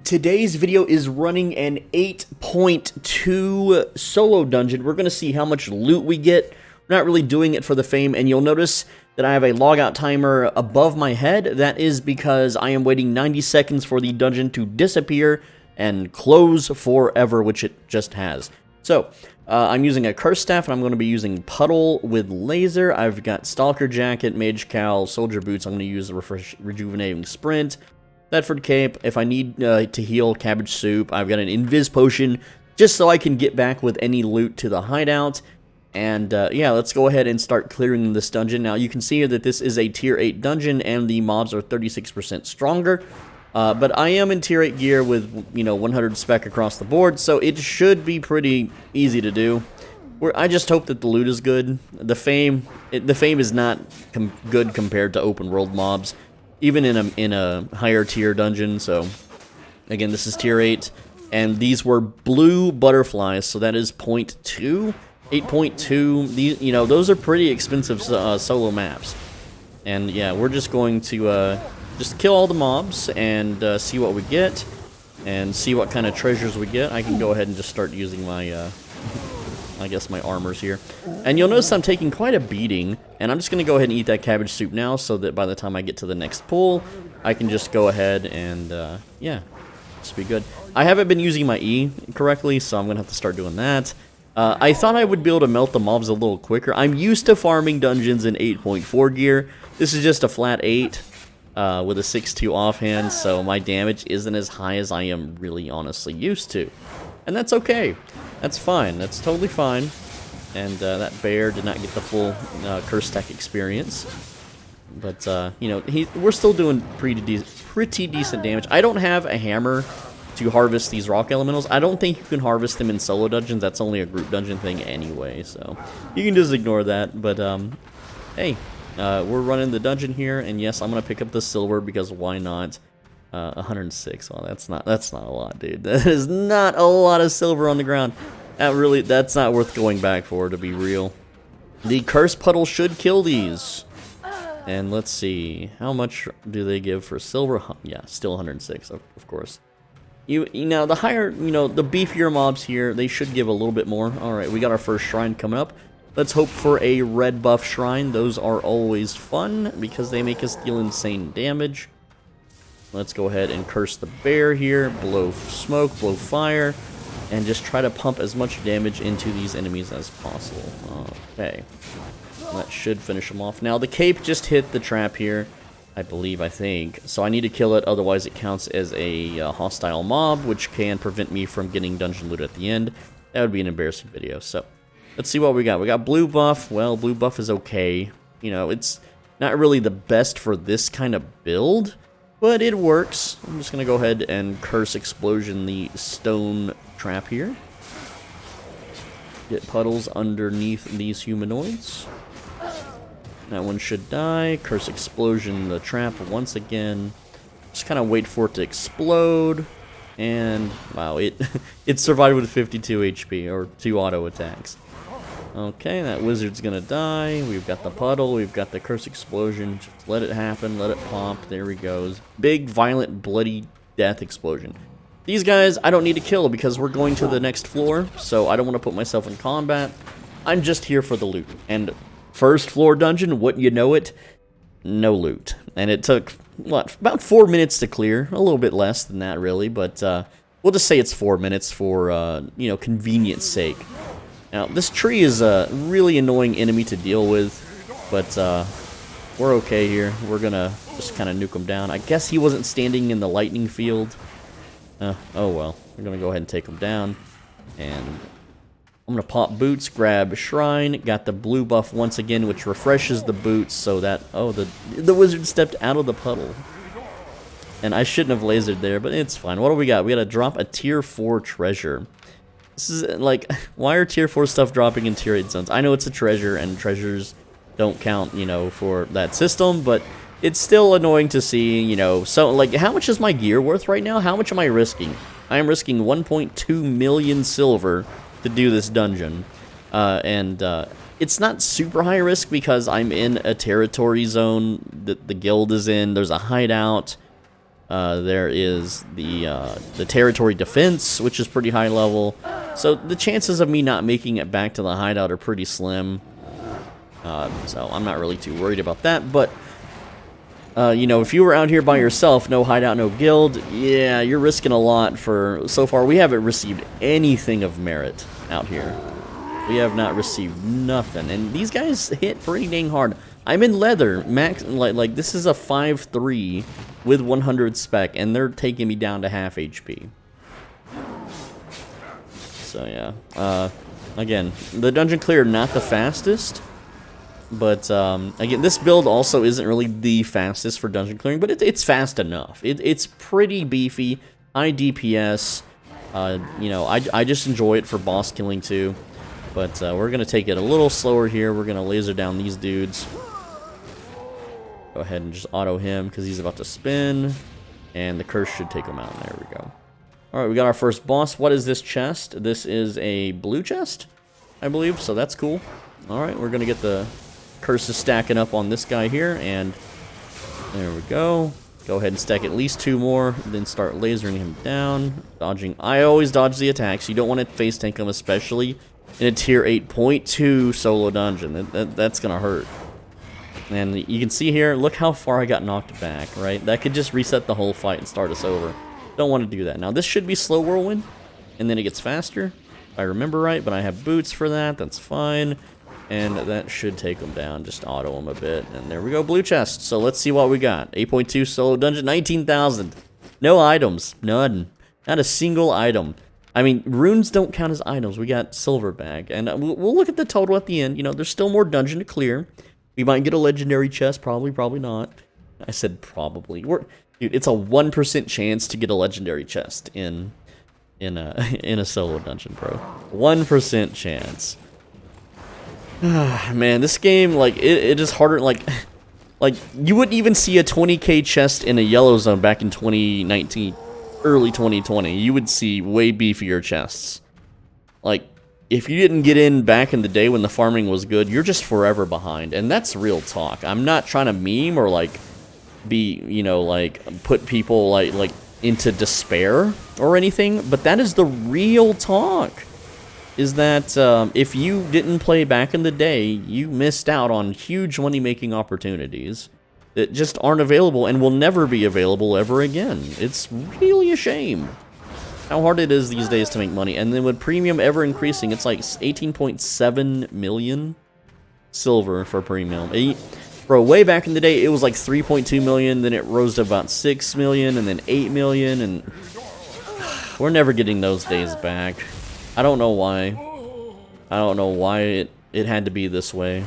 Today's video is running an 8.2 solo dungeon. We're going to see how much loot we get. We're not really doing it for the fame, and you'll notice that I have a logout timer above my head. That is because I am waiting 90 seconds for the dungeon to disappear and close forever, which it just has. So, I'm using a curse staff, and I'm going to be using puddle with laser. I've got stalker jacket, mage cowl, soldier boots. I'm going to use the rejuvenating sprint. Thetford cape. If I need to heal, cabbage soup. I've got an invis potion just so I can get back with any loot to the hideout. And yeah, let's go ahead and start clearing this dungeon. Now you can see here that this is a tier 8 dungeon and the mobs are 36% stronger. But I am in tier 8 gear with, 100 spec across the board, so it should be pretty easy to do. I just hope that the loot is good. The fame is not good compared to open world mobs, even in a higher tier dungeon. So again, this is tier 8, and these were blue butterflies, so that is 0.2, 8.2. These, those are pretty expensive solo maps. And yeah, we're just going to just kill all the mobs and see what we get, and see what kind of treasures we get. I can go ahead and just start using my, I guess my armors here. And you'll notice I'm taking quite a beating, and I'm just going to go ahead and eat that cabbage soup now, so that by the time I get to the next pool, I can just go ahead and, yeah, just be good. I haven't been using my E correctly, so I'm going to have to start doing that. I thought I would be able to melt the mobs a little quicker. I'm used to farming dungeons in 8.4 gear. This is just a flat 8. With a 6-2 offhand, so my damage isn't as high as I am really honestly used to. And that's okay. That's fine. That's totally fine. And that bear did not get the full curse stack experience. But, we're still doing pretty decent damage. I don't have a hammer to harvest these rock elementals. I don't think you can harvest them in solo dungeons. That's only a group dungeon thing anyway, so you can just ignore that. But, hey. We're running the dungeon here, and yes, I'm gonna pick up the silver because why not? 106. Well, that's not a lot, dude. That is not a lot of silver on the ground. That's not worth going back for, to be real. The curse puddle should kill these. And let's see, how much do they give for silver? Yeah, still 106, of course. The higher, the beefier mobs here, they should give a little bit more. All right, we got our first shrine coming up. Let's hope for a red buff shrine. Those are always fun because they make us deal insane damage. Let's go ahead and curse the bear here. Blow smoke, blow fire, and just try to pump as much damage into these enemies as possible. Okay. That should finish them off. Now, the cape just hit the trap here, I think. So I need to kill it, otherwise it counts as a hostile mob, which can prevent me from getting dungeon loot at the end. That would be an embarrassing video, so... Let's see what we got. We got blue buff. Well, blue buff is okay. It's not really the best for this kind of build, but it works. I'm just going to go ahead and curse explosion the stone trap here. Get puddles underneath these humanoids. That one should die. Curse explosion the trap once again. Just kind of wait for it to explode. And, wow, it survived with 52 HP, or 2 auto attacks. Okay, that wizard's gonna die. We've got the puddle, we've got the curse explosion. Just let it happen, let it pop. There he goes. Big, violent, bloody death explosion. These guys, I don't need to kill because we're going to the next floor, so I don't want to put myself in combat. I'm just here for the loot. And first floor dungeon, wouldn't you know it? No loot. And it took, what, about 4 minutes to clear. A little bit less than that, really, but we'll just say it's 4 minutes for, convenience sake. Now, this tree is a really annoying enemy to deal with, but we're okay here. We're gonna just kind of nuke him down. I guess he wasn't standing in the lightning field. Oh well. We're gonna go ahead and take him down. And I'm gonna pop boots, grab shrine. Got the blue buff once again, which refreshes the boots so that... Oh, the wizard stepped out of the puddle. And I shouldn't have lasered there, but it's fine. What do we got? We gotta drop a tier 4 treasure. This is, like, why are tier 4 stuff dropping in tier 8 zones? I know it's a treasure, and treasures don't count, for that system, but it's still annoying to see, so, like, how much is my gear worth right now? How much am I risking? I am risking 1.2 million silver to do this dungeon, and it's not super high risk because I'm in a territory zone that the guild is in. There's a hideout. There is the territory defense, which is pretty high level. So the chances of me not making it back to the hideout are pretty slim. So I'm not really too worried about that. But, you know, if you were out here by yourself, no hideout, no guild, yeah, you're risking a lot for... So far, we haven't received anything of merit out here. We have not received nothing. And these guys hit pretty dang hard. I'm in leather. Max, like this is a 5-3 with 100 spec, and they're taking me down to half HP. So, yeah. Again, the dungeon clear, not the fastest. But, again, this build also isn't really the fastest for dungeon clearing, but it's fast enough. It's pretty beefy, high DPS. You know, I just enjoy it for boss killing, too. But we're going to take it a little slower here. We're going to laser down these dudes. Go ahead and just auto him because he's about to spin. And the curse should take him out. There we go. Alright, we got our first boss. What is this chest? This is a blue chest, I believe. So that's cool. Alright, we're going to get the curses stacking up on this guy here. And there we go. Go ahead and stack at least 2 more. Then start lasering him down. Dodging. I always dodge the attacks. You don't want to face tank him, especially in a tier 8.2 solo dungeon. That's going to hurt. And you can see here, look how far I got knocked back, right? That could just reset the whole fight and start us over. Don't want to do that. Now, this should be slow whirlwind, and then it gets faster, if I remember right, but I have boots for that. That's fine. And that should take them down. Just auto them a bit. And there we go, blue chest. So let's see what we got. 8.2 solo dungeon, 19,000. No items. None. Not a single item. I mean, runes don't count as items. We got silver bag. And we'll look at the total at the end. You know, there's still more dungeon to clear. We might get a legendary chest. Probably, probably not. I said probably. Dude, it's a 1% chance to get a legendary chest in a solo dungeon, bro. 1% chance. Man, this game, like, it is harder, like, you wouldn't even see a 20k chest in a yellow zone back in 2019, early 2020. You would see way beefier chests. Like, if you didn't get in back in the day when the farming was good, you're just forever behind, and that's real talk. I'm not trying to meme or, like, be, you know, like, put people, like into despair or anything, but that is the real talk. Is that if you didn't play back in the day, you missed out on huge money-making opportunities that just aren't available and will never be available ever again. It's really a shame how hard it is these days to make money. And then with premium ever increasing, it's like 18.7 million silver for premium. Bro, way back in the day, it was like 3.2 million, then it rose to about 6 million, and then 8 million, and we're never getting those days back. I don't know why. I don't know why it had to be this way.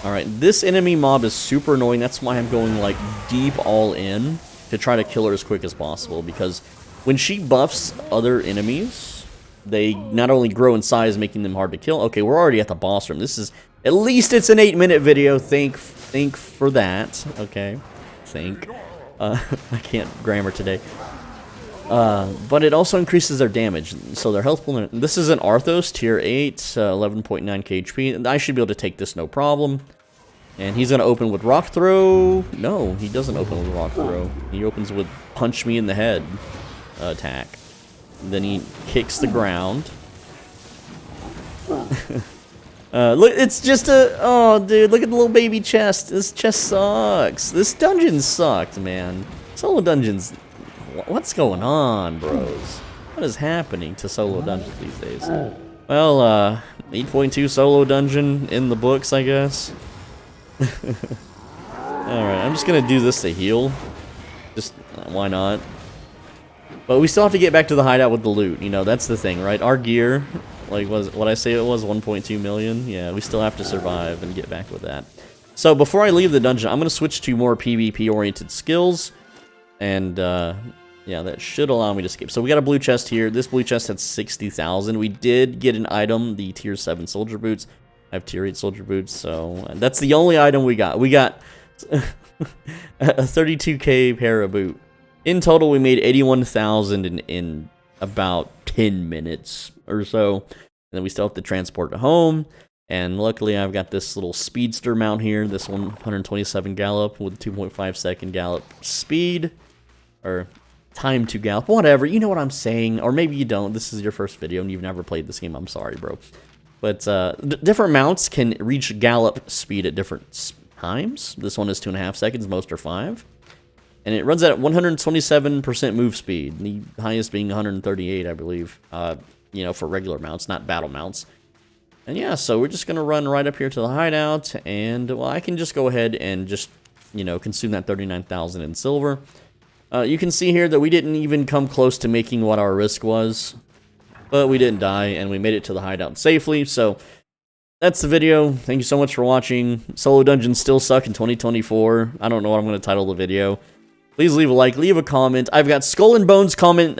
Alright, this enemy mob is super annoying. That's why I'm going, like, deep all in to try to kill her as quick as possible. Because when she buffs other enemies, they not only grow in size, making them hard to kill. Okay, we're already at the boss room. This is... At least it's an 8-minute video. Think for that. Okay. Think. I can't grammar today. But it also increases their damage, so their health pool. This is an Arthos, tier 8, 11.9 HP, and I should be able to take this no problem. And he's going to open with Rock Throw. No, he doesn't open with Rock Throw. He opens with Punch Me in the Head attack. Then he kicks the ground. Look, it's just a... Oh, dude, look at the little baby chest. This chest sucks. This dungeon sucked, man. Solo dungeons... What's going on, bros? What is happening to solo dungeons these days? Well, 8.2 solo dungeon in the books, I guess. Alright, I'm just gonna do this to heal. Just, why not? But we still have to get back to the hideout with the loot. You know, that's the thing, right? Our gear, like, what I say it was, 1.2 million? Yeah, we still have to survive and get back with that. So, before I leave the dungeon, I'm gonna switch to more PvP-oriented skills. And, yeah, that should allow me to skip. So we got a blue chest here. This blue chest had 60,000. We did get an item, the tier 7 soldier boots. I have tier 8 soldier boots, so that's the only item we got. We got a 32k pair of boot. In total, we made 81,000 in about 10 minutes or so. And then we still have to transport it home. And luckily, I've got this little speedster mount here, this 127 gallop with 2.5 second gallop speed, or time to gallop, whatever, you know what I'm saying, or maybe you don't, this is your first video and you've never played this game, I'm sorry, bro. But different mounts can reach gallop speed at different times. This one is 2.5 seconds, most are 5. And it runs at 127% move speed, the highest being 138, I believe, you know, for regular mounts, not battle mounts. And yeah, so we're just going to run right up here to the hideout, and, well, I can just go ahead and just, you know, consume that 39,000 in silver. You can see here that we didn't even come close to making what our risk was, but we didn't die, and we made it to the hideout safely, so that's the video. Thank you so much for watching. Solo dungeons still suck in 2024. I don't know what I'm going to title the video. Please leave a like, leave a comment. I've got Skull and Bones coming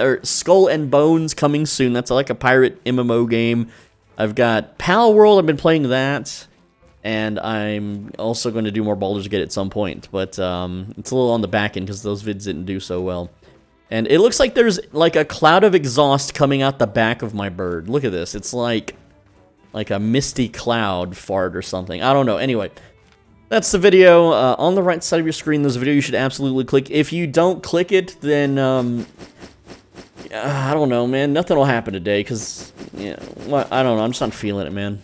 soon. That's like a pirate MMO game. I've got Pal World, I've been playing that, and I'm also going to do more Baldur's Gate at some point, but it's a little on the back end because those vids didn't do so well. And it looks like there's like a cloud of exhaust coming out the back of my bird. Look at this, it's like a misty cloud fart or something. I don't know, anyway. That's the video. On the right side of your screen, there's a video you should absolutely click. If you don't click it, then, I don't know, man. Nothing will happen today, because, yeah, I don't know. I'm just not feeling it, man.